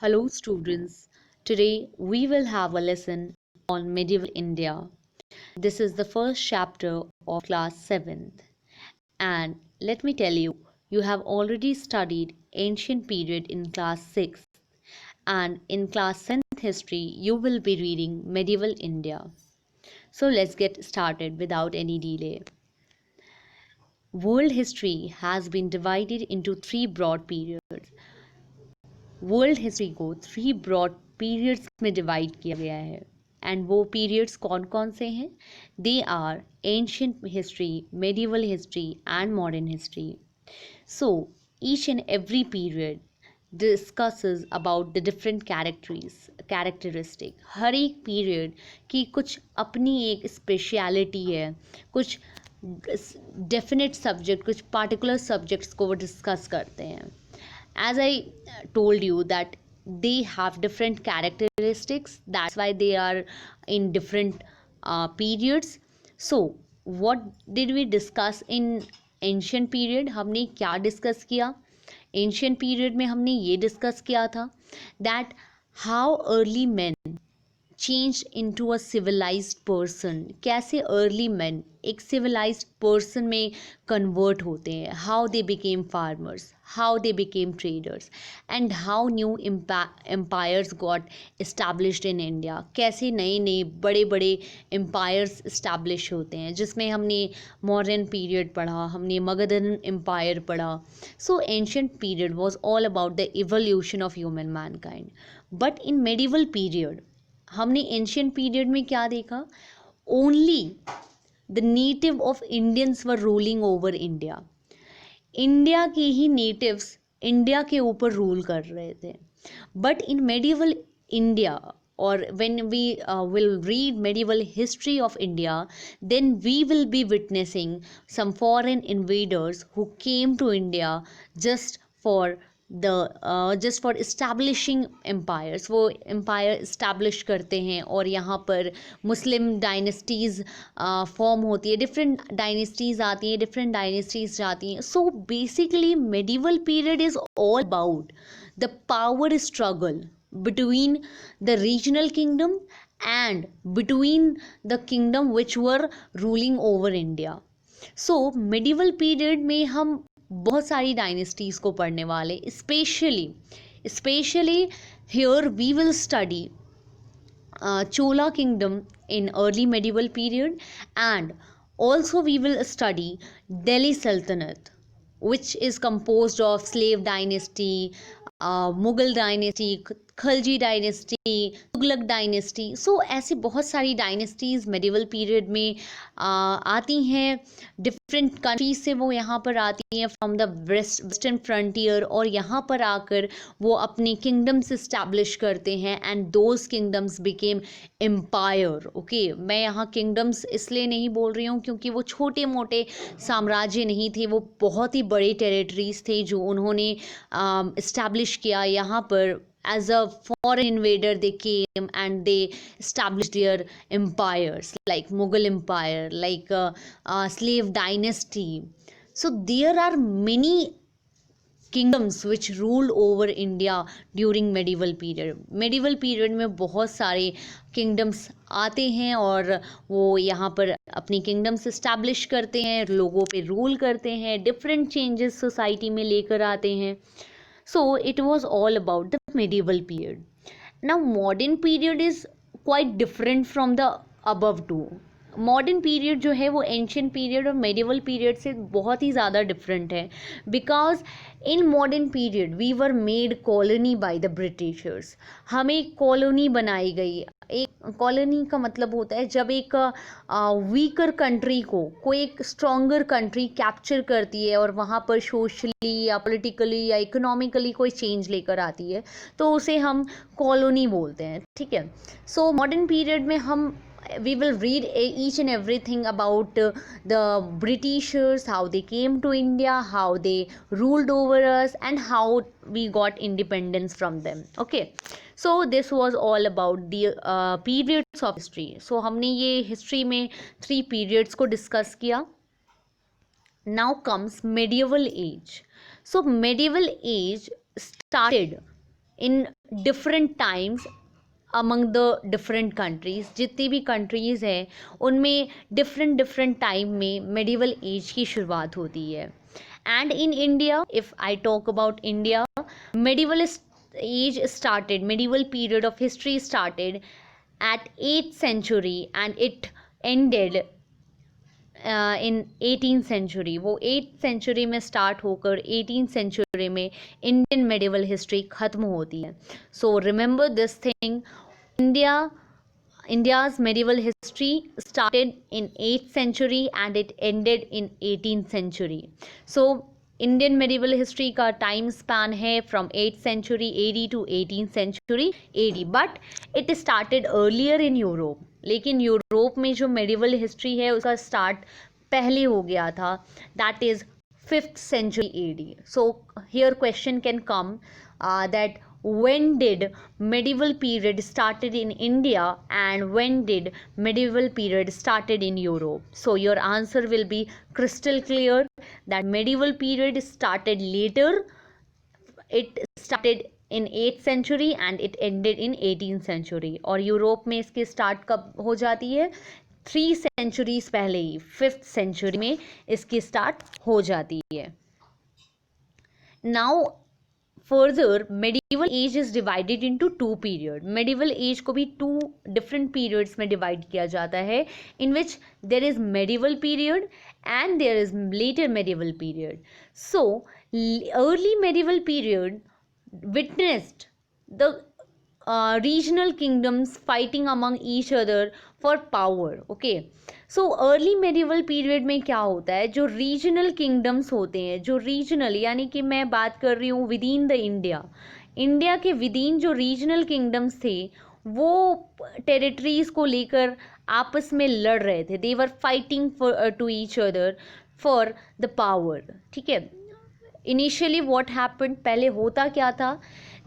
Hello, students. Today we will have a lesson on medieval India. This is the first chapter of class 7th. And let me tell you, you have already studied ancient period in class 6. And in class 7th history, you will be reading medieval India. So let's get started without any delay. World history has been divided into three broad periods. World history को three broad periods में divide किया गया है and वो periods कौन कौन से हैं? They are ancient history, medieval history and modern history. So each and every period discusses about the different characteristic. हर एक पीरियड की कुछ अपनी एक स्पेशलिटी है, कुछ डेफिनेट सब्जेक्ट, कुछ पार्टिकुलर सब्जेक्ट्स को वो डिस्कस करते हैं. As I told you that they have different characteristics, that's why they are in different periods. So what did we discuss in ancient period? हमने क्या डिस्कस किया? ancient period में हमने ये डिस्कस किया था that how early men changed into a civilized person. कैसे early men एक civilized person में convert होते हैं. How they became farmers, how they became traders, and how new empires got established in India. कैसे नए नए बड़े बड़े empires establish होते हैं, जिसमें हमने modern period पढ़ा, हमने Magadhan empire पढ़ा. So ancient period was all about the evolution of human mankind. But in medieval period हमने एंशियंट पीरियड में क्या देखा? Only the native of Indians were ruling over India. India के ही natives India के ऊपर rule कर रहे थे. बट इन मेडिवल इंडिया और when we will read medieval history of India, then we will be witnessing some foreign invaders who came to India just for just for establishing empires. वो empire establish करते हैं और यहाँ पर मुस्लिम dynasties form होती है, different dynasties आती हैं, डिफरेंट डायनेस्टीज़ जाती हैं. So basically medieval period is all about the power struggle between the regional kingdom and between the kingdom which were ruling over India. So medieval period में हम बहुत सारी डायनेस्टीज़ को पढ़ने वाले. Specially here we will study Chola kingdom in early medieval period, and also we will study Delhi Sultanate, which is composed of slave dynasty, Mughal dynasty, Khalji dynasty, Tughlaq dynasty. So ऐसे बहुत सारी डायनेस्टीज़ मेडिवल पीरियड में आती हैं. Different countries से वो यहाँ पर आती हैं फ्रॉम द वेस्टर्न फ्रंटियर, और यहाँ पर आकर वो अपने किंगडम्स इस्टेब्लिश करते हैं and those kingdoms became empire. Okay, मैं यहाँ किंगडम्स इसलिए नहीं बोल रही हूँ क्योंकि वो छोटे मोटे साम्राज्य नहीं थे, वो बहुत ही बड़े टेरिटरीज थे जो उन्होंने इस्टेब्लिश किया यहाँ पर. As a foreign invader they came and they established their empires like Mughal empire, like slave dynasty. So there are many kingdoms which ruled over India during medieval period. medieval period में बहुत सारे kingdoms आते हैं और वो यहाँ पर अपनी kingdoms establish करते हैं, लोगों पे rule करते हैं, different changes society में लेकर आते हैं. So it was all about the medieval period. Now modern period is quite different from the above two. Modern period जो है वो एंशियंट पीरियड और मेडिवल पीरियड से बहुत ही ज़्यादा डिफरेंट है. Because in modern period we were made colony by the Britishers. हमें कॉलोनी बनाई गई. एक कॉलोनी का मतलब होता है जब एक वीकर कंट्री को कोई एक स्ट्रॉन्गर कंट्री कैप्चर करती है और वहाँ पर सोशली या पॉलिटिकली या इकोनॉमिकली कोई चेंज लेकर आती है, तो उसे हम कॉलोनी बोलते हैं. ठीक है. सो मॉडर्न पीरियड में हम we will read each and everything about the Britishers, how they came to India, how they ruled over us, and how we got independence from them. Okay, so this was all about the periods of history. So हमने ये history में 3 periods को discuss किया. Now comes medieval age. So medieval age started in different times among the different countries. जितनी भी countries हैं उनमें different time में medieval age की शुरुआत होती है. And in India, if I talk about India, medieval medieval period of history started at 8th century and it ended in 18th century. वो 8th सेंचुरी में स्टार्ट होकर 18th सेंचुरी में Indian medieval history ख़त्म होती है. So remember this thing, India's medieval history started in 8th century and it ended in 18th century. So Indian medieval history का time span है from 8th century AD to 18th century AD, but it started earlier in Europe. लेकिन Europe में जो medieval history है उसका start पहले हो गया था, that is 5th century AD. So here question can come that when did medieval period started in India and when did medieval period started in Europe? So your answer will be crystal clear that medieval period started later. It started in 8th century and it ended in 18th century. और Europe में इसकी start कब हो जाती है? 3 centuries पहले ही 5th century में इसकी स्टार्ट हो जाती है. Now further, medieval age is divided into 2 periods. Medieval age को भी 2 different periods में divide किया जाता है, in which there is medieval period and there is later medieval period. So early medieval period witnessed the regional kingdoms fighting among each other for power. Okay, so early medieval period में क्या होता है, जो regional kingdoms होते हैं, जो regional यानी कि मैं बात कर रही हूँ विद इन द इंडिया के विद इन जो रीजनल किंगडम्स थे वो टेरिटरीज को लेकर आपस में लड़ रहे थे. They were fighting for to each other for the power. ठीक है, इनिशियली व्हाट हैपेंड, पहले होता क्या था,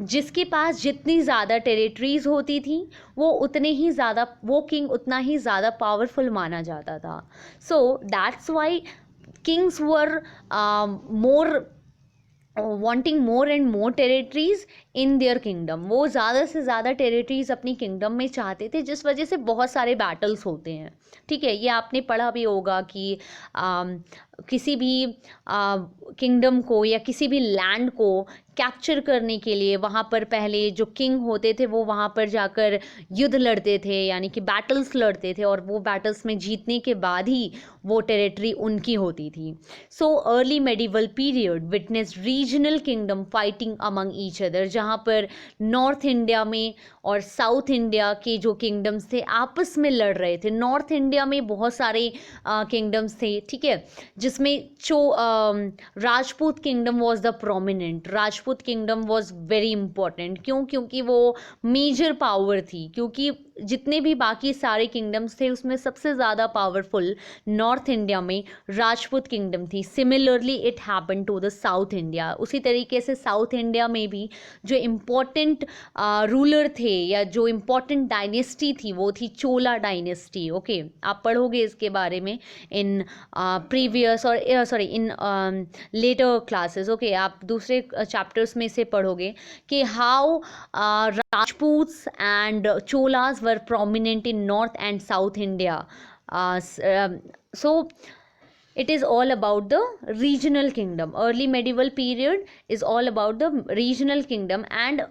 जिसके पास जितनी ज़्यादा टेरिटरीज होती थी वो उतने ही ज़्यादा, वो किंग उतना ही ज़्यादा पावरफुल माना जाता था. So that's why Kings were more wanting more and more territories in their kingdom. वो ज़्यादा से ज़्यादा टेरिटरीज अपनी किंगडम में चाहते थे, जिस वजह से बहुत सारे बैटल्स होते हैं. ठीक है, ये आपने पढ़ा भी होगा कि किसी भी किंगडम को या किसी भी लैंड को कैप्चर करने के लिए वहाँ पर पहले जो किंग होते थे वो वहाँ पर जाकर युद्ध लड़ते थे, यानी कि बैटल्स लड़ते थे, और वो बैटल्स में जीतने के बाद ही वो टेरिटरी उनकी होती थी. So early medieval period witness regional kingdom fighting among each other, जहाँ पर नॉर्थ इंडिया में और साउथ इंडिया के जो किंगडम्स थे आपस में लड़ रहे थे. नॉर्थ इंडिया में बहुत सारे किंगडम्स थे, ठीक है, जिसमें Rajput kingdom was the prominent. Rajput kingdom was very important. क्यों? क्योंकि वो मेजर पावर थी, क्योंकि जितने भी बाकी सारे किंगडम्स थे उसमें सबसे ज़्यादा पावरफुल नॉर्थ इंडिया में राजपूत किंगडम थी. Similarly it happen to the south India. उसी तरीके से साउथ इंडिया में भी जो इम्पोर्टेंट रूलर थे या जो इम्पोर्टेंट डायनेस्टी थी वो थी चोला डायनेस्टी. ओके, आप पढ़ोगे इसके बारे में इन प्रीवियस और इन लेटर क्लासेस. ओके, आप दूसरे चैप्टर्स में से पढ़ोगे कि how Rajputs and Cholas were prominent in North and South India. So it is all about the regional kingdom. Early medieval period is all about the regional kingdom. And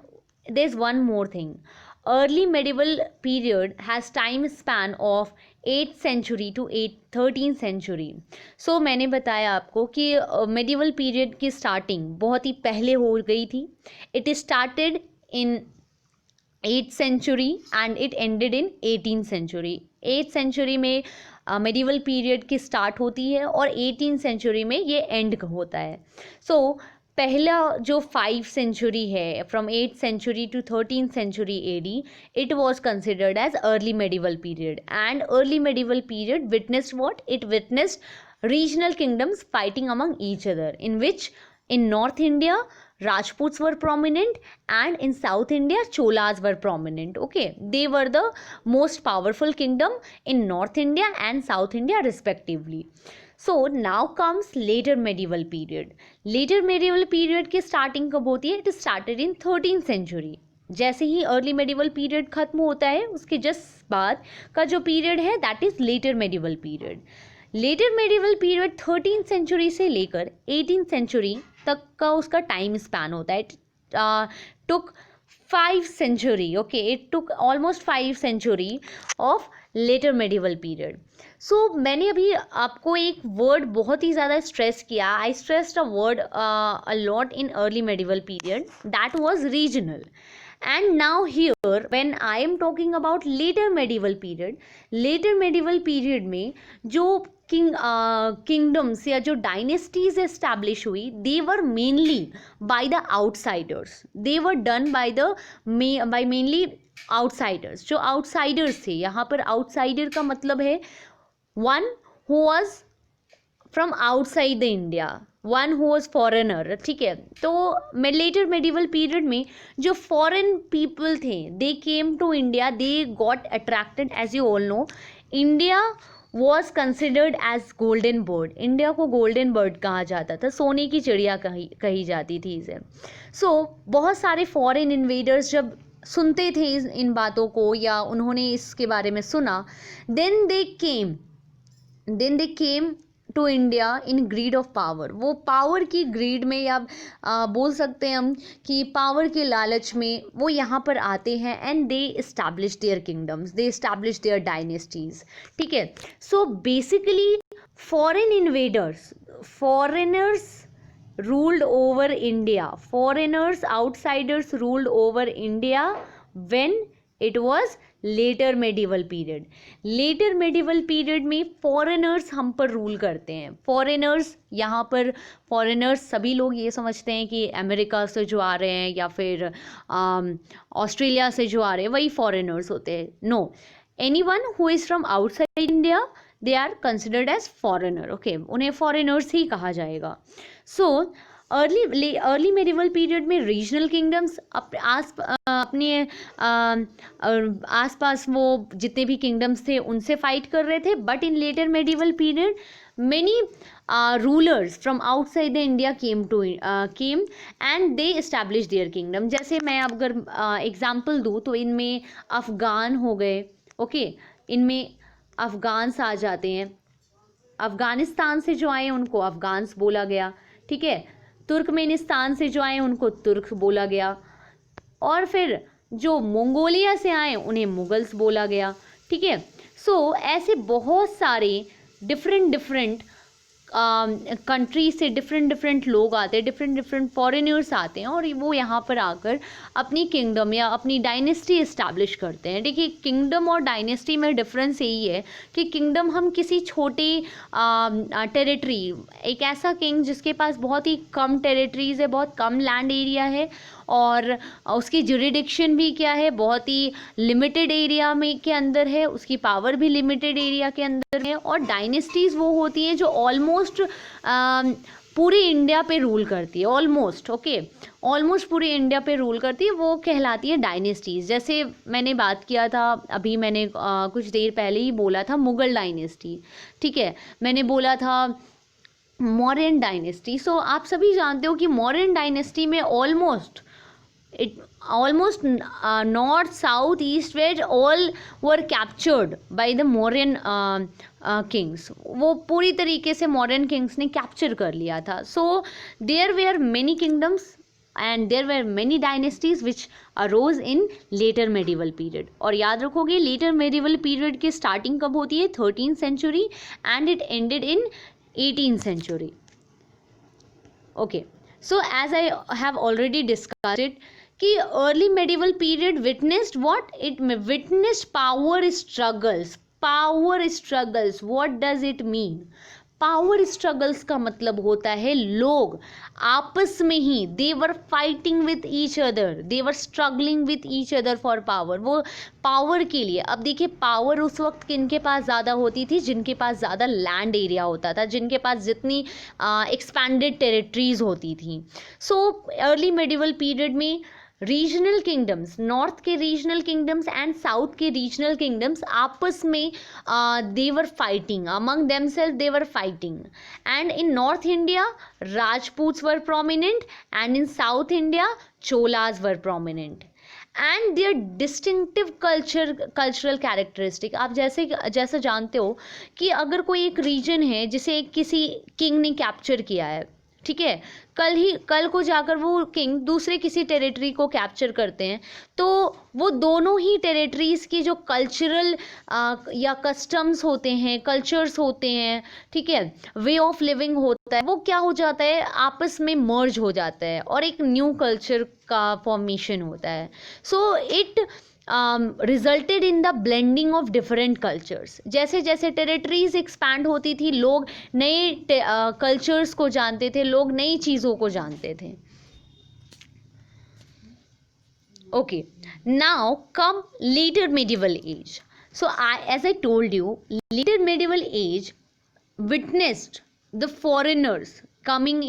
there's one more thing. Early medieval period has time span of 8th century to 13th century. So मैंने बताया आपको कि medieval period की starting बहुत ही पहले हो गई थी. It started in 8th century and it ended in 18th century. 8th century में medieval period की start होती है और 18th century में ये end होता है. So पहला जो 5 century है from 8th century to 13th century AD, it was considered as early medieval period. And early medieval period witnessed what? It witnessed regional kingdoms fighting among each other, in which in North India Rajputs were prominent and in South India Cholas were prominent. Okay, they were the most powerful kingdom in North India and South India respectively. So now comes later medieval period. Letter medieval period की starting कब होती है? It started in 13th century. जैसे ही early medieval period खत्म होता है उसके जस्ट बाद का जो पीरियड है that is later medieval period. Letter medieval period 13th century से लेकर 18th सेंचुरी तक का उसका टाइम स्पैन होता है। टुक 5 century, okay, it took almost 5 century of later medieval period. So मैंने अभी आपको एक वर्ड बहुत ही ज़्यादा स्ट्रेस किया, I stressed a word a lot in early medieval period, that was regional. And now here when I am talking about later medieval period में जो किंगडम्स या जो डायनेस्टीज एस्टैब्लिश हुई, they were mainly by the outsiders, they were done by mainly outsiders. जो outsiders थे, यहाँ पर outsider का मतलब है one who was from outside the India, one who was foreigner, ठीक है। तो लेटर मेडिवल पीरियड में जो फॉरेन पीपल थे they came to India, they got attracted. As you all know, India was considered as golden bird, India को golden bird कहा जाता था, सोने की चिड़िया कही जाती थी इसे। सो बहुत सारे फॉरेन इन्वेडर्स जब सुनते थे इन बातों को या उन्होंने इसके बारे में सुना, then they came to India in greed of power. वो पावर की ग्रीड में या बोल सकते हैं हम कि पावर के लालच में वो यहाँ पर आते हैं and they establish there kingdoms, they establish there dynasties, ठीक है। So basically foreign invaders, foreigners ruled over India, foreigners, outsiders ruled over India when it was later medieval period. Letter medieval period में foreigners हम पर rule करते हैं। Foreigners, यहाँ पर foreigners सभी लोग ये समझते हैं कि अमेरिका से जो आ रहे हैं या फिर ऑस्ट्रेलिया से जो आ रहे हैं वही फॉरेनर्स होते हैं। No, anyone who is from outside India they are considered as foreigner, okay, उन्हें फॉरेनर्स ही कहा जाएगा। सो अर्ली मेडिवल पीरियड में रीजनल किंगडम्स अपने आसपास वो जितने भी किंगडम्स थे उनसे फाइट कर रहे थे, but in later medieval period many rulers from outside the India came and they establish their kingdom. जैसे मैं अगर एग्जाम्पल दूँ तो इनमें अफ़गान हो गए, ओके, इनमें अफ़गान्स आ जाते हैं। अफ़गानिस्तान से जो आए उनको अफ़गान्स बोला गया, ठीक है। तुर्कमेनिस्तान से जो आए उनको तुर्क बोला गया, और फिर जो मंगोलिया से आए उन्हें मुगल्स बोला गया, ठीक है। सो ऐसे बहुत सारे डिफरेंट कंट्री से डिफरेंट लोग आते हैं, डिफरेंट फॉरेनर्स आते हैं और वो यहाँ पर आकर अपनी किंगडम या अपनी डायनेस्टी इस्टेब्लिश करते हैं। देखिए, किंगडम और डायनेस्टी में डिफरेंस यही है कि किंगडम हम किसी छोटे टेरिटरी, एक ऐसा किंग जिसके पास बहुत ही कम टेरिटरीज है, बहुत कम लैंड एरिया है और उसकी जुरिडिक्शन भी क्या है, बहुत ही लिमिटेड एरिया में के अंदर है, उसकी पावर भी लिमिटेड एरिया के अंदर है। और डायनेस्टीज़ वो होती हैं जो ऑलमोस्ट पूरी इंडिया पे रूल करती है, ऑलमोस्ट, ओके, ऑलमोस्ट पूरी इंडिया पे रूल करती है, वो कहलाती है डायनेस्टीज़। जैसे मैंने बात किया था अभी, मैंने कुछ देर पहले ही बोला था मुगल डायनेस्टी, ठीक है, मैंने बोला था मौर्यन डायनेस्टी। सो आप सभी जानते हो कि मौर्यन डायनेस्टी में almost north, south, east, west all were captured by the Mauryan kings. वो पूरी तरीके से मॉरियन किंग्स ने कैप्चर कर लिया था। So there were many kingdoms and there were many dynasties which arose in later medieval period. और याद रखोगे later medieval period की स्टार्टिंग कब होती है? 13th century and it ended in 18th century. Okay, so as I have already discussed it कि early medieval period witnessed what? It witnessed power struggles. What does it mean? Power struggles का मतलब होता है लोग आपस में ही they were fighting with each other, they were struggling with each other for power, वो पावर के लिए। अब देखिए, पावर उस वक्त किनके पास ज़्यादा होती थी? जिनके पास ज़्यादा लैंड एरिया होता था, जिनके पास जितनी एक्सपैंडेड टेरिटरीज होती थी। सो अर्ली मेडिवल पीरियड में रीजनल किंगडम्स, नॉर्थ के रीजनल किंगडम्स एंड साउथ के रीजनल किंगडम्स आपस में they were fighting among themselves, they were fighting, and in north India Rajputs were prominent and in south India Cholas were prominent and their distinctive cultural characteristic. आप जैसे जानते हो कि अगर कोई एक रीजन है जिसे किसी किंग ने कैप्चर किया है, ठीक है, कल को जाकर वो किंग दूसरे किसी टेरिटरी को कैप्चर करते हैं, तो वो दोनों ही टेरिटरीज की जो कल्चरल या कस्टम्स होते हैं, कल्चर्स होते हैं, ठीक है, वे ऑफ लिविंग होता है, वो क्या हो जाता है, आपस में मर्ज हो जाता है और एक न्यू कल्चर का फॉर्मेशन होता है। So it resulted in the blending of different cultures. जैसे जैसे टेरिटरीज एक्सपैंड होती थी, लोग नए कल्चर्स को जानते थे, लोग नई चीज़ों को जानते थे। Okay, now come later medieval age. So as I told you, later medieval age witnessed the foreigners coming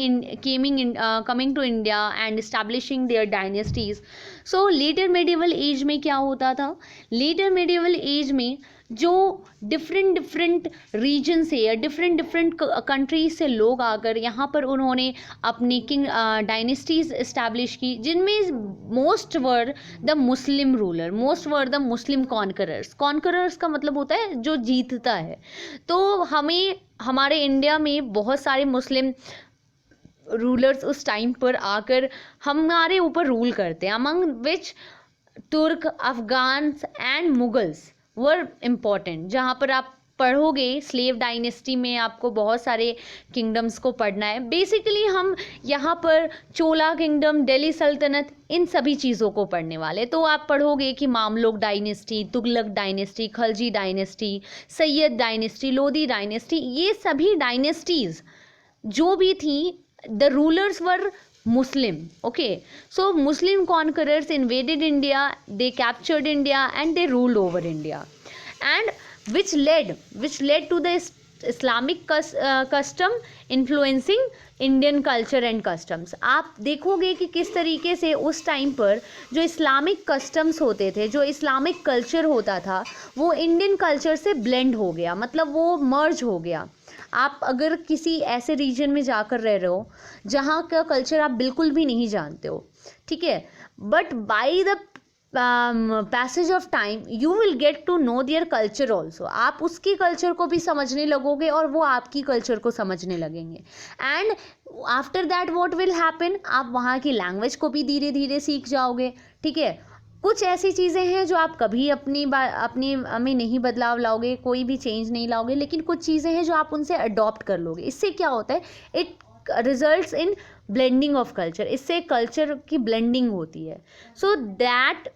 to India and establishing their dynasties. So later medieval age में क्या होता था, later medieval age में जो different reason से या different countries से लोग आकर यहाँ पर उन्होंने अपनी किंग डायनेस्टीज इस्टेब्लिश की, जिनमें most were the Muslim ruler, most were the Muslim conquerors का मतलब होता है जो जीतता है। तो हमें हमारे इंडिया में बहुत सारे मुस्लिम रूलर्स उस टाइम पर आकर हमारे ऊपर रूल करते हैं, अमंग विच तुर्क, Afghans and Mughals were important. जहाँ पर आप पढ़ोगे स्लेव डायनेस्टी में आपको बहुत सारे किंगडम्स को पढ़ना है। बेसिकली हम यहाँ पर चोला किंगडम, दिल्ली सल्तनत, इन सभी चीज़ों को पढ़ने वाले। तो आप पढ़ोगे कि Mamluk dynasty, Tughlaq dynasty, Khalji dynasty, Syed dynasty, Lodhi dynasty, ये सभी डायनेस्टीज़ जो भी थी, the rulers were Muslim. Okay, so Muslim conquerors invaded India, they captured India and they ruled over India, and which led to the Islamic custom influencing Indian culture and customs. आप देखोगे कि किस तरीके से उस टाइम पर जो Islamic customs होते थे, जो इस्लामिक कल्चर होता था, वो इंडियन कल्चर से ब्लेंड हो गया, मतलब वो मर्ज हो गया। आप अगर किसी ऐसे रीजन में जाकर रह रहे हो जहाँ का कल्चर आप बिल्कुल भी नहीं जानते हो, ठीक है, but by the passage of time you will get to know their culture also. आप उसकी कल्चर को भी समझने लगोगे और वो आपकी कल्चर को समझने लगेंगे, and after that what will happen, आप वहाँ की लैंग्वेज को भी धीरे धीरे सीख जाओगे, ठीक है। कुछ ऐसी चीज़ें हैं जो आप कभी अपनी में नहीं बदलाव लाओगे, कोई भी चेंज नहीं लाओगे, लेकिन कुछ चीज़ें हैं जो आप उनसे अडॉप्ट कर लोगे। इससे क्या होता है, it results in blending of culture, इससे कल्चर की ब्लेंडिंग होती है। So that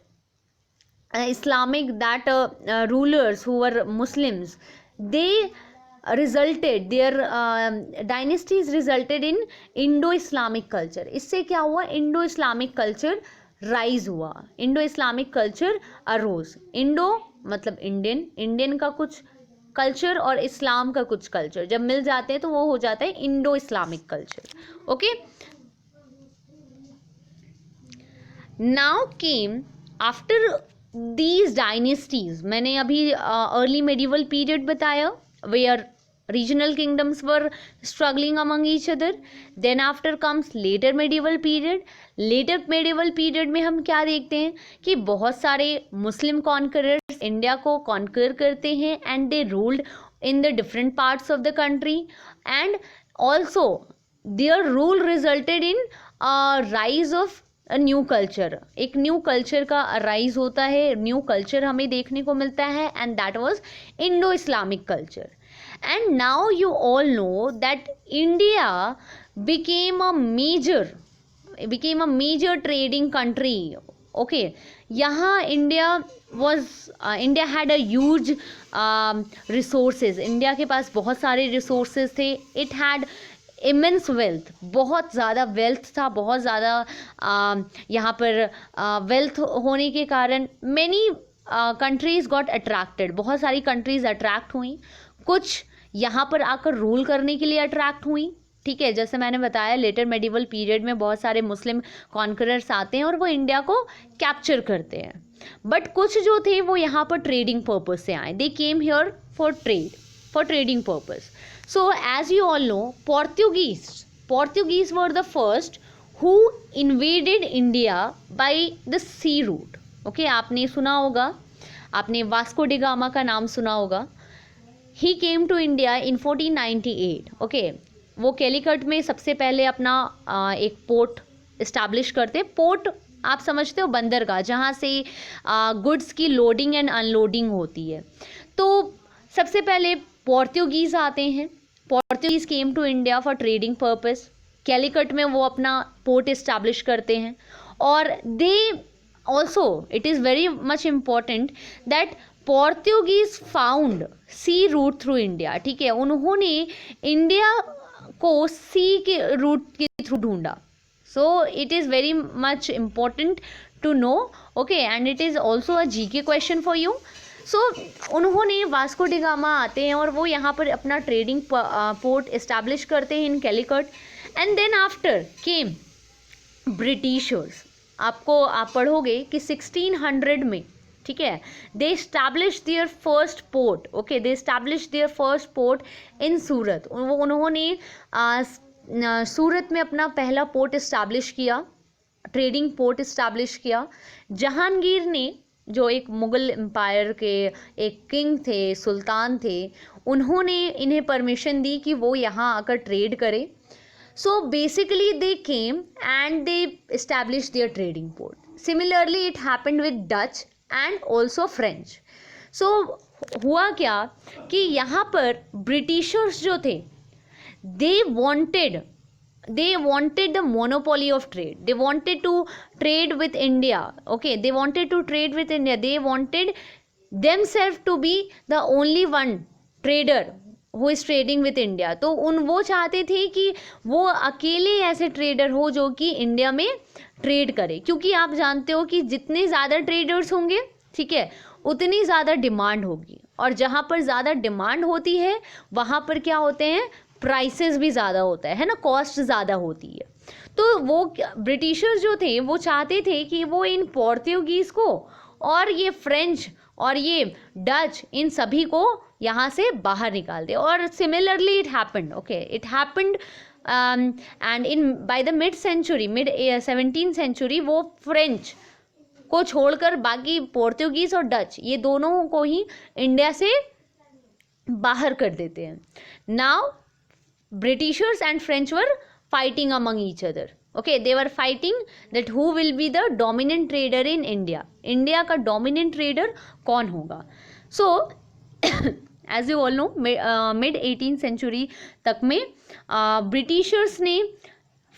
rulers who were Muslims, they resulted, their dynasties resulted in Indo-Islamic culture. इससे क्या हुआ, Indo-Islamic culture राइज हुआ, Indo Islamic culture arose. Indo मतलब इंडियन, इंडियन का कुछ कल्चर और इस्लाम का कुछ कल्चर जब मिल जाते हैं तो वो हो जाता है Indo Islamic culture. Okay, now came after these dynasties, मैंने अभी अर्ली मेडिवल पीरियड बताया where regional kingdoms were struggling among each other. Then after comes later medieval period. Later medieval period में हम क्या देखते हैं कि बहुत सारे मुस्लिम कॉन्करर्स इंडिया को कॉन्कर करते हैं, and they ruled in the different parts of the country, and also their rule resulted in a rise of a new culture. एक न्यू कल्चर का राइज होता है, न्यू कल्चर हमें देखने को मिलता है, and that was Indo Islamic culture. And now you all know that India became a major trading country. Okay, यहाँ India had a huge resources. India के पास बहुत सारे resources थे. It had immense wealth, बहुत ज़्यादा wealth था, बहुत ज़्यादा यहाँ पर wealth होने के कारण many countries got attracted. बहुत सारी countries attract हुई, कुछ यहाँ पर आकर रूल करने के लिए अट्रैक्ट हुई, ठीक है, जैसे मैंने बताया लेटर मेडिवल पीरियड में बहुत सारे मुस्लिम कॉन्करर्स आते हैं और वो इंडिया को कैप्चर करते हैं, बट कुछ जो थे वो यहाँ पर ट्रेडिंग पर्पज से आए. They came here for trade, for trading purpose. So as you all know, Portuguese were the first who invaded India by the sea route. Okay, आपने सुना होगा, आपने वास्को डी गामा का नाम सुना होगा. He came to India in 1498. Okay, वो कैलिकट में सबसे पहले अपना एक पोर्ट इस्टेब्लिश करते. पोर्ट आप समझते हो, बंदरगाह, जहाँ से गुड्स की लोडिंग एंड अनलोडिंग होती है. तो सबसे पहले पोर्तुगीज़ आते हैं. Portuguese came to India for trading purpose. Calicut में वो अपना पोर्ट इस्टेब्लिश करते हैं. और they also, it is very much important that Portuguese found sea route through India. ठीक है, उन्होंने इंडिया को सी के रूट के थ्रू ढूंढा. So it is very much important to know. Okay, and it is also a GK question for you. So उन्होंने Vasco D gamma आते हैं और वो यहाँ पर अपना ट्रेडिंग पोर्ट इस्टेब्लिश करते हैं in Calicut. And then after came Britishers. आपको आप पढ़ोगे कि 1600 में, ठीक है, they establish their first port. Okay, they establish their first port in Surat. उन्होंने सूरत में अपना पहला पोर्ट इस्टेब्लिश किया, ट्रेडिंग पोर्ट इस्टेब्लिश किया. जहांगीर ने, जो एक मुग़ल एम्पायर के एक किंग थे, सुल्तान थे, उन्होंने इन्हें परमिशन दी कि वो यहाँ आकर ट्रेड करें. So basically they came and they establish their trading port. Similarly it happened with Dutch and also French. So हुआ क्या कि यहाँ पर ब्रिटिशर्स जो थे, they wanted the monopoly of trade. They wanted to trade with India. Okay, they wanted to trade with India. They wanted themselves to be the only one trader who is trading with India. तो वो चाहते थे कि वो अकेले ऐसे trader हो जो कि इंडिया में ट्रेड करे, क्योंकि आप जानते हो कि जितने ज़्यादा ट्रेडर्स होंगे, ठीक है, उतनी ज़्यादा डिमांड होगी, और जहाँ पर ज़्यादा डिमांड होती है वहाँ पर क्या होते हैं, प्राइसेस भी ज़्यादा होता है ना, कॉस्ट ज़्यादा होती है. तो वो ब्रिटिशर्स जो थे वो चाहते थे कि वो इन पोर्तुगीज़ को और ये फ्रेंच और ये डच, इन सभी को यहाँ से बाहर निकाल दे. और similarly it happened. Okay, it happened and in by the mid 17th century वो फ्रेंच को छोड़कर बाकी पोर्तुगीज़ और डच, ये दोनों को ही इंडिया से बाहर कर देते हैं. Now Britishers and French were fighting among each other. Okay, they were fighting that who will be the dominant trader in India. India का dominant trader कौन होगा. So as you all know, mid 18th century तक में Britishers ने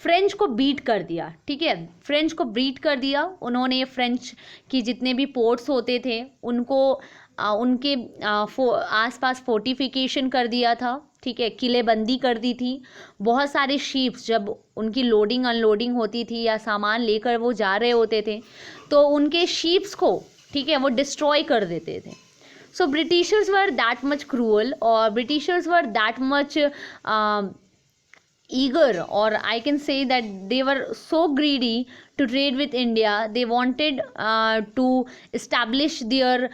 French को beat कर दिया. ठीक है, फ्रेंच को बीट कर दिया. उन्होंने फ्रेंच की जितने भी पोर्ट्स होते थे उनको उनके आसपास फोर्टिफिकेशन कर दिया था. ठीक है, किलेबंदी कर दी थी. बहुत सारे शिप्स जब उनकी लोडिंग अनलोडिंग होती थी या सामान लेकर वो जा रहे होते थे तो उनके शिप्स को, ठीक है, वो डिस्ट्रॉय कर देते थे. So Britishers were that much cruel, और Britishers were that much eager, or I can say that they were so greedy to trade with India. They wanted to establish their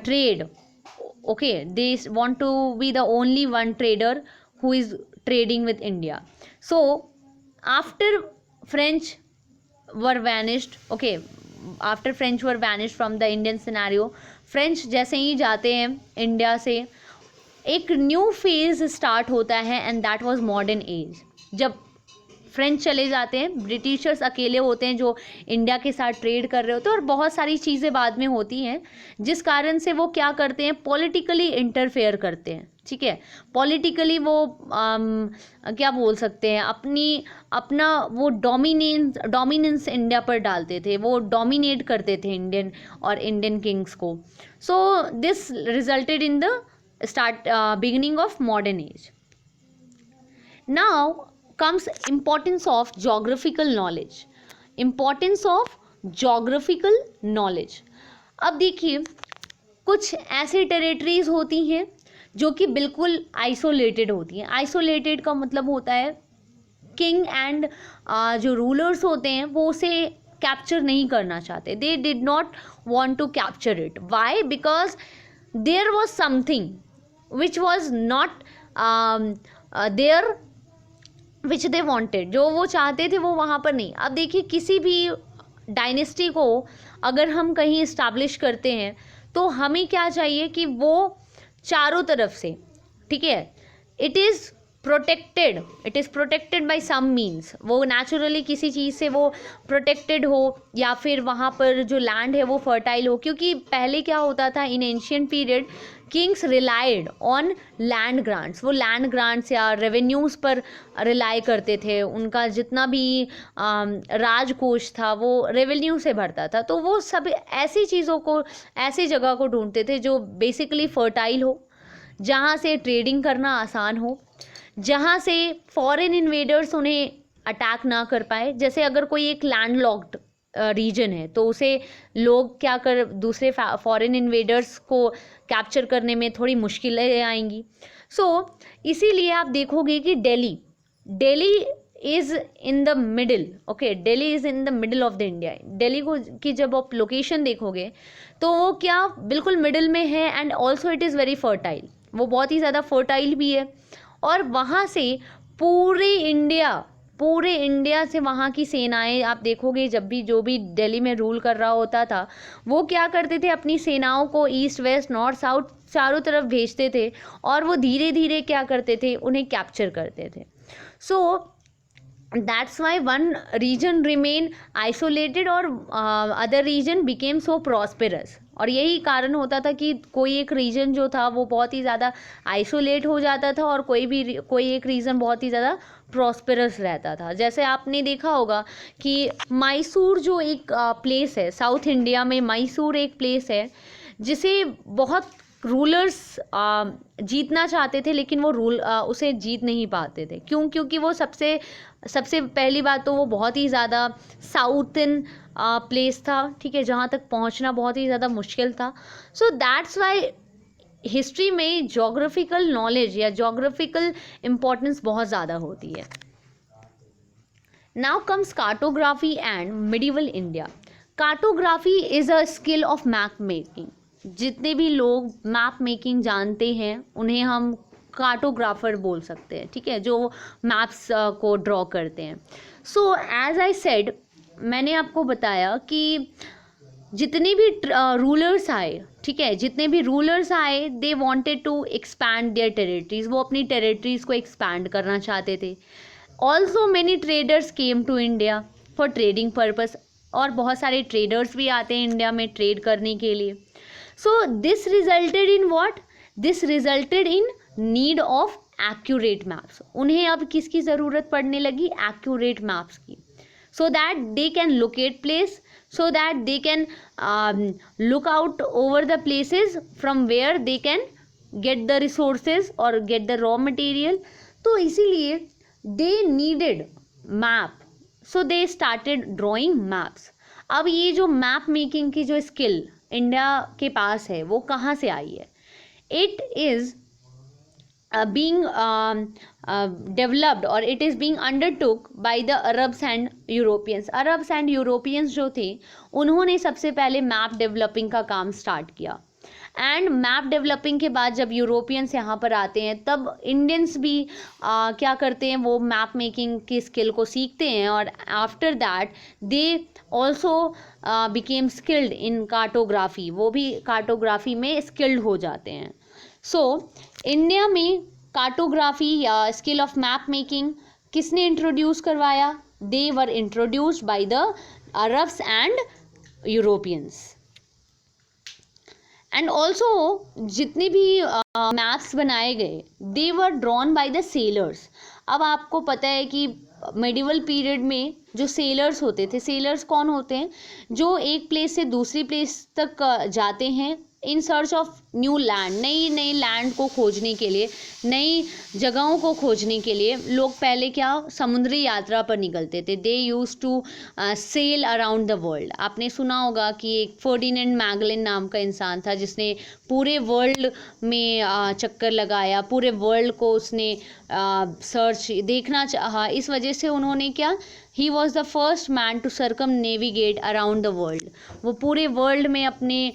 trade. Okay, they want to be the only one trader who is trading with India. So after French were vanished, okay, after French were vanished from the Indian scenario, French जैसे ही जाते हैं India से, एक new phase start होता है, and that was modern age. जब French चले जाते हैं, ब्रिटिशर्स अकेले होते हैं जो इंडिया के साथ ट्रेड कर रहे होते हैं, और बहुत सारी चीज़ें बाद में होती हैं जिस कारण से वो क्या करते हैं, पॉलिटिकली इंटरफेयर करते हैं. ठीक है, पॉलिटिकली वो क्या बोल सकते हैं, अपना वो डोमिनेंस इंडिया पर डालते थे, वो डोमिनेट करते थे इंडियन किंग्स को. So this resulted in the beginning of modern age. Now comes importance of geographical knowledge. Importance of geographical knowledge. अब देखिए, कुछ ऐसे टेरिटरीज होती हैं जो कि बिल्कुल आइसोलेटेड होती हैं. आइसोलेटेड का मतलब होता है किंग एंड जो रूलर्स होते हैं वो उसे कैप्चर नहीं करना चाहते. They did not want to capture it. Why? Because there was something which was not there which they wanted. जो वो चाहते थे वो वहाँ पर नहीं. अब देखिए किसी भी डायनेस्टी को अगर हम कहीं इस्टेब्लिश करते हैं तो हमें क्या चाहिए कि वो चारों तरफ से, ठीक है, it is protected by some means. वो नेचुरली किसी चीज़ से वो प्रोटेक्टेड हो या फिर वहाँ पर जो लैंड है वो फर्टाइल हो. क्योंकि पहले क्या होता था in ancient period, Kings relied on land grants. वो लैंड ग्रांट्स या रेवेन्यूज़ पर रिलाई करते थे. उनका जितना भी राजकोष था वो रेवेन्यू से भरता था. तो वो सब ऐसी चीज़ों को, ऐसी जगह को ढूंढते थे जो बेसिकली फर्टाइल हो, जहाँ से ट्रेडिंग करना आसान हो, जहाँ से फॉरेन इन्वेडर्स उन्हें अटैक ना कर पाए. जैसे अगर कोई एक लैंडलॉक्ड रीजन है तो उसे लोग क्या कर, दूसरे फॉरेन इन्वेडर्स को कैप्चर करने में थोड़ी मुश्किलें आएंगी. सो इसीलिए आप देखोगे कि Delhi is in the middle. Okay, Delhi is in the middle of the India. Delhi को की जब आप लोकेशन देखोगे तो वो क्या बिल्कुल मिडिल में है. And also it is very fertile. वो बहुत ही ज़्यादा फर्टाइल भी है. और वहाँ से पूरे इंडिया से वहाँ की सेनाएं आप देखोगे, जब भी जो भी दिल्ली में रूल कर रहा होता था वो क्या करते थे, अपनी सेनाओं को ईस्ट वेस्ट नॉर्थ साउथ चारों तरफ भेजते थे और वो धीरे धीरे क्या करते थे, उन्हें कैप्चर करते थे. सो that's why one region remain isolated और other region became so prosperous. और यही कारण होता था कि कोई एक रीजन जो था वो बहुत ही ज़्यादा आइसोलेट हो जाता था और कोई एक रीजन बहुत ही ज़्यादा प्रॉस्पेरस रहता था. जैसे आपने देखा होगा कि मैसूर जो एक प्लेस है साउथ इंडिया में, मैसूर एक प्लेस है जिसे बहुत रूलर्स जीतना चाहते थे लेकिन वो उसे जीत नहीं पाते थे. क्यों? क्योंकि वो सबसे पहली बात तो वो बहुत ही ज़्यादा साउथन प्लेस था, ठीक है, जहाँ तक पहुँचना बहुत ही ज़्यादा मुश्किल था. सो दैट्स वाई हिस्ट्री में जोग्राफिकल नॉलेज या जोग्राफिकल इम्पोर्टेंस बहुत ज़्यादा होती है. Now comes cartography and medieval India. Cartography is a skill of map making. जितने भी लोग मैप मेकिंग जानते हैं उन्हें हम कार्टोग्राफर बोल सकते हैं, ठीक है, जो मैप्स को ड्रॉ करते हैं. सो एज आई सेड, मैंने आपको बताया कि जितने भी रूलर्स आए, ठीक है, जितने भी रूलर्स आए they wanted to expand their territories. वो अपनी टेरिटरीज को एक्सपैंड करना चाहते थे. Also many traders came to India for trading purpose. और बहुत सारे ट्रेडर्स भी आते हैं इंडिया में ट्रेड करने के लिए. So this resulted in what? This resulted in need of accurate maps. उन्हें अब किसकी ज़रूरत पड़ने लगी? Accurate maps की. So that they can locate place, so that they can look out over the places from where they can get the resources or get the raw material. तो इसीलिए they needed map. So they started drawing maps. अब ये जो map making की जो skill India के पास है वो कहाँ से आई है? इट इज़ बीइंग डेवलप्ड और it is being undertook bye the Arabs and Europeans. Arabs and Europeans जो थे उन्होंने सबसे पहले मैप डेवलपिंग का काम स्टार्ट किया. एंड मैप डेवलपिंग के बाद जब यूरोपियंस यहाँ पर आते हैं तब इंडियंस भी क्या करते हैं, वो मैप मेकिंग की स्किल को सीखते हैं और after that they also became skilled in cartography. वो भी कार्टोग्राफी में स्किल्ड हो जाते हैं. सो इंडिया में कार्टोग्राफी या स्किल ऑफ मैप मेकिंग किसने इंट्रोड्यूस करवाया? They were introduced by the Arabs and Europeans. And also जितने भी मैप्स बनाए गए they were drawn by the sailors. अब आपको पता है कि मेडिवल पीरियड में जो सेलर्स होते थे, सेलर्स कौन होते हैं? जो एक प्लेस से दूसरी प्लेस तक जाते हैं in search of new land, नई नई लैंड को खोजने के लिए, नई जगहों को खोजने के लिए लोग पहले क्या समुद्री यात्रा पर निकलते थे। They use to sail around the world. आपने सुना होगा कि एक फर्डिनेंड मैगलन नाम का इंसान था जिसने पूरे वर्ल्ड में चक्कर लगाया, पूरे वर्ल्ड को उसने सर्च देखना चाहा। इस वजह से उन्होंने क्या, he was the first man to circumnavigate around the world. वो पूरे वर्ल्ड में अपने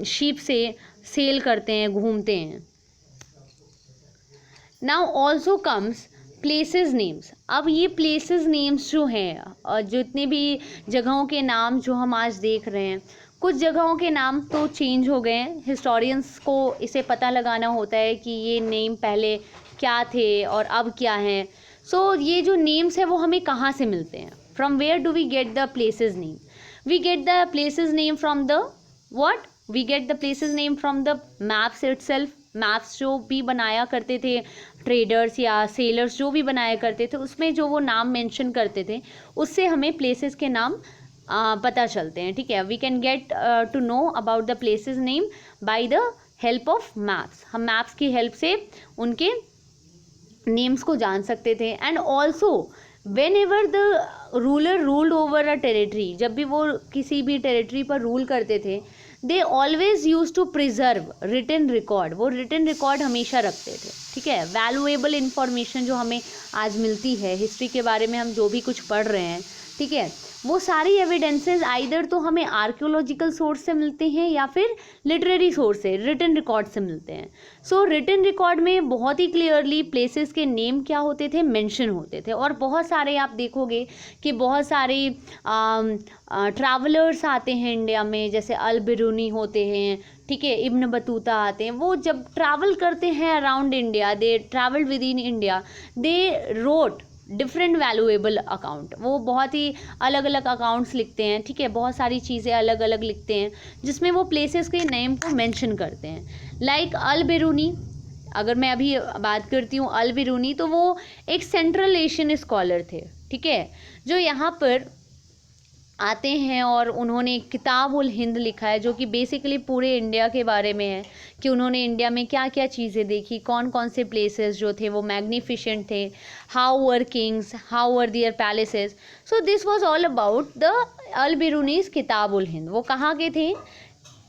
शिप से सेल करते हैं, घूमते हैं। Now also comes places names. अब ये प्लेसेस नेम्स जो हैं और जितने भी जगहों के नाम जो हम आज देख रहे हैं, कुछ जगहों के नाम तो चेंज हो गए हैं। हिस्टोरियंस को इसे पता लगाना होता है कि ये नेम पहले क्या थे और अब क्या हैं। सो ये जो नेम्स है वो हमें कहाँ से मिलते हैं? From where do we get the places name? We get the places name from the what? We get the places name from the maps itself. Maps जो भी बनाया करते थे ट्रेडर्स या सेलर्स, जो भी बनाया करते थे, उसमें जो वो नाम मेंशन करते थे उससे हमें प्लेसेस के नाम पता चलते हैं। ठीक है, we can get to know about the places name by the help of maps. हम मैप्स की हेल्प से उनके नेम्स को जान सकते थे। And also whenever the ruler ruled over a territory, जब भी वो किसी भी टेरिटरी पर रूल करते थे, they always use to preserve written record. वो रिटन रिकॉर्ड हमेशा रखते थे। ठीक है, वैल्यूएबल इंफॉर्मेशन जो हमें आज मिलती है हिस्ट्री के बारे में, हम जो भी कुछ पढ़ रहे हैं, ठीक है, वो सारी एविडेंसेस आइदर तो हमें आर्कियोलॉजिकल सोर्स से मिलते हैं या फिर लिटरेरी सोर्स से, रिटन रिकॉर्ड से मिलते हैं। सो रिटन रिकॉर्ड में बहुत ही क्लियरली प्लेसेस के नेम क्या होते थे, मेंशन होते थे। और बहुत सारे आप देखोगे कि बहुत सारे ट्रैवलर्स आते हैं इंडिया में, जैसे अल बिरूनी होते हैं, ठीक है, इब्न बतूता आते हैं। वो जब ट्रैवल करते हैं around India, they travel with in India, they wrote different valuable account. वो बहुत ही अलग अलग अकाउंट्स लिखते हैं, ठीक है, बहुत सारी चीज़ें अलग अलग लिखते हैं जिसमें वो प्लेसेस के नेम को मेंशन करते हैं। लाइक अल बिरूनी, अगर मैं अभी बात करती हूँ अल बिरूनी, तो वो एक सेंट्रल एशियन स्कॉलर थे, ठीक है, जो यहाँ पर आते हैं और उन्होंने किताब उल हिंद लिखा है, जो कि बेसिकली पूरे इंडिया के बारे में है कि उन्होंने इंडिया में क्या क्या चीज़ें देखी, कौन कौन से प्लेसेस जो थे वो मैग्निफिशेंट थे, how were kings, how were their palaces. So this was all about the Al Biruni's Kitab ul Hind. वो कहाँ के थे?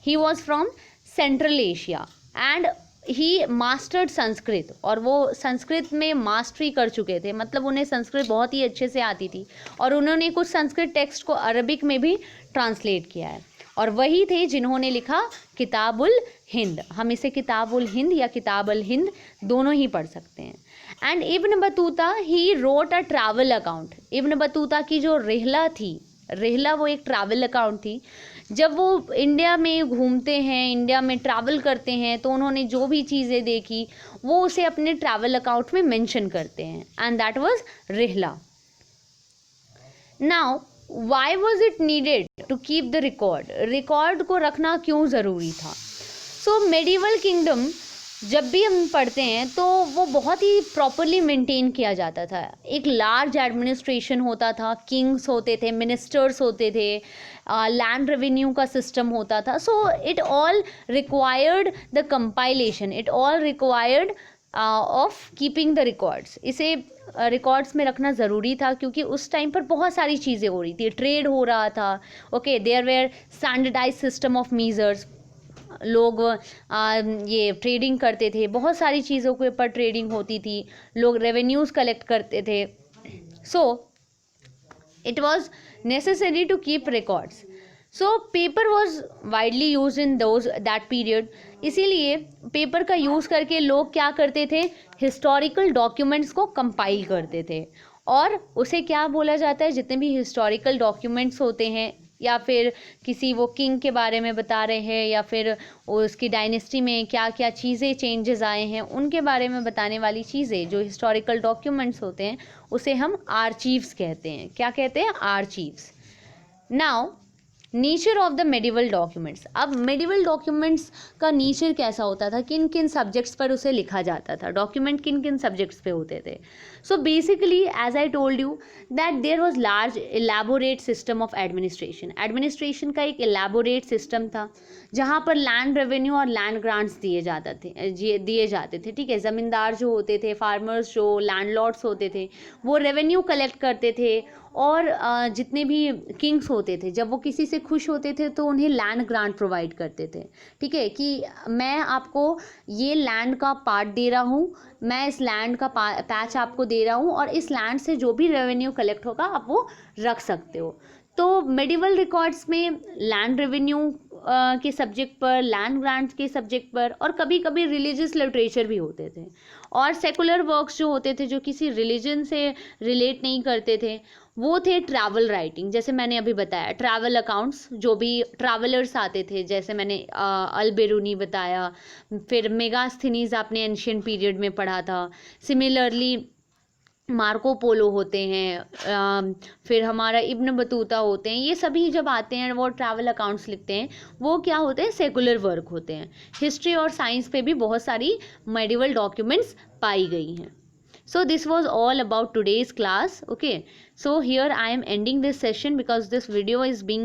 He was from Central Asia and he mastered Sanskrit, और वो संस्कृत में मास्टरी कर चुके थे, मतलब उन्हें संस्कृत बहुत ही अच्छे से आती थी और उन्होंने कुछ संस्कृत टेक्स्ट को अरबिक में भी ट्रांसलेट किया है। और वही थे जिन्होंने लिखा किताब उल हिंद। हम इसे किताब उल हिंद या किताब अल हिंद दोनों ही पढ़ सकते हैं। And Ibn Battuta he wrote a travel account. Ibn Battuta की जो रिहला थी, रिहला वो एक ट्रैवल अकाउंट थी। जब वो इंडिया में घूमते हैं, इंडिया में ट्रैवल करते हैं, तो उन्होंने जो भी चीज़ें देखी वो उसे अपने ट्रैवल अकाउंट में मेंशन करते हैं, and that was Rihla. Now why was it needed to keep the record? Record को रखना क्यों ज़रूरी था? सो मेडिवल किंगडम जब भी हम पढ़ते हैं तो वो बहुत ही प्रॉपरली मेंटेन किया जाता था। एक लार्ज एडमिनिस्ट्रेशन होता था, किंग्स होते थे, मिनिस्टर्स होते थे, लैंड रेवेन्यू का सिस्टम होता था। So it all required the compilation, it all required of keeping the records. इसे रिकॉर्ड्स में रखना ज़रूरी था क्योंकि उस टाइम पर बहुत सारी चीज़ें हो रही थी, ट्रेड हो रहा था, okay, there were standardize system of measures. लोग ये ट्रेडिंग करते थे, बहुत सारी चीज़ों के ऊपर ट्रेडिंग होती थी, लोग रेवेन्यूज़ कलेक्ट करते थे। So it was necessary to keep records. So paper was widely use in those that period. इसीलिए पेपर का यूज़ करके लोग क्या करते थे, हिस्टोरिकल डॉक्यूमेंट्स को कंपाइल करते थे। और उसे क्या बोला जाता है, जितने भी हिस्टोरिकल डॉक्यूमेंट्स होते हैं या फिर किसी वो किंग के बारे में बता रहे हैं या फिर उसकी डायनेस्टी में क्या क्या चीज़ें चेंजेस आए हैं, उनके बारे में बताने वाली चीज़ें जो हिस्टोरिकल डॉक्यूमेंट्स होते हैं उसे हम आर्चीव्स कहते हैं। क्या कहते हैं? Archives. Now nature of the medieval documents. अब मेडिवल डॉक्यूमेंट्स का नेचर कैसा होता था, किन किन सब्जेक्ट्स पर उसे लिखा जाता था, डॉक्यूमेंट किन किन सब्जेक्ट्स पे होते थे। So basically as I told you that there was large elaborate system of administration. Administration का एक इलेबोरेट सिस्टम था जहाँ पर लैंड रेवेन्यू और लैंड ग्रांट्स दिए जाते थे, ठीक है। ज़मींदार जो होते थे, फार्मर्स जो लैंडलॉर्ड्स होते थे, वो रेवेन्यू कलेक्ट करते थे, और जितने भी किंग्स होते थे जब वो किसी से खुश होते थे तो उन्हें लैंड ग्रांट प्रोवाइड करते थे, ठीक है, कि मैं आपको ये लैंड का पार्ट दे रहा हूँ, मैं इस लैंड का पैच आपको दे रहा हूँ, और इस लैंड से जो भी रेवेन्यू कलेक्ट होगा आप वो रख सकते हो। तो मेडिवल रिकॉर्ड्स में लैंड रेवेन्यू के सब्जेक्ट पर, लैंड ग्रांट्स के सब्जेक्ट पर, और कभी कभी रिलीजियस लिटरेचर भी होते थे, और सेकुलर वर्क्स जो होते थे जो किसी रिलीजन से रिलेट नहीं करते थे वो थे ट्रैवल राइटिंग। जैसे मैंने अभी बताया ट्रैवल अकाउंट्स, जो भी ट्रैवलर्स आते थे, जैसे मैंने अल-बेरूनी बताया, फिर मेगास्थनीज आपने एंशियंट पीरियड में पढ़ा था। सिमिलरली मार्को पोलो होते हैं, फिर हमारा इब्न बतूता होते हैं, ये सभी जब आते हैं वो ट्रैवल अकाउंट्स लिखते हैं, वो क्या होते हैं, सेकुलर वर्क होते हैं। हिस्ट्री और साइंस पे भी बहुत सारी मेडिवल डॉक्यूमेंट्स पाई गई हैं। So this was all about today's class. Okay, so here I am ending this session because this video is being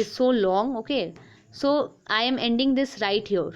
is so long. Okay, so I am ending this right here.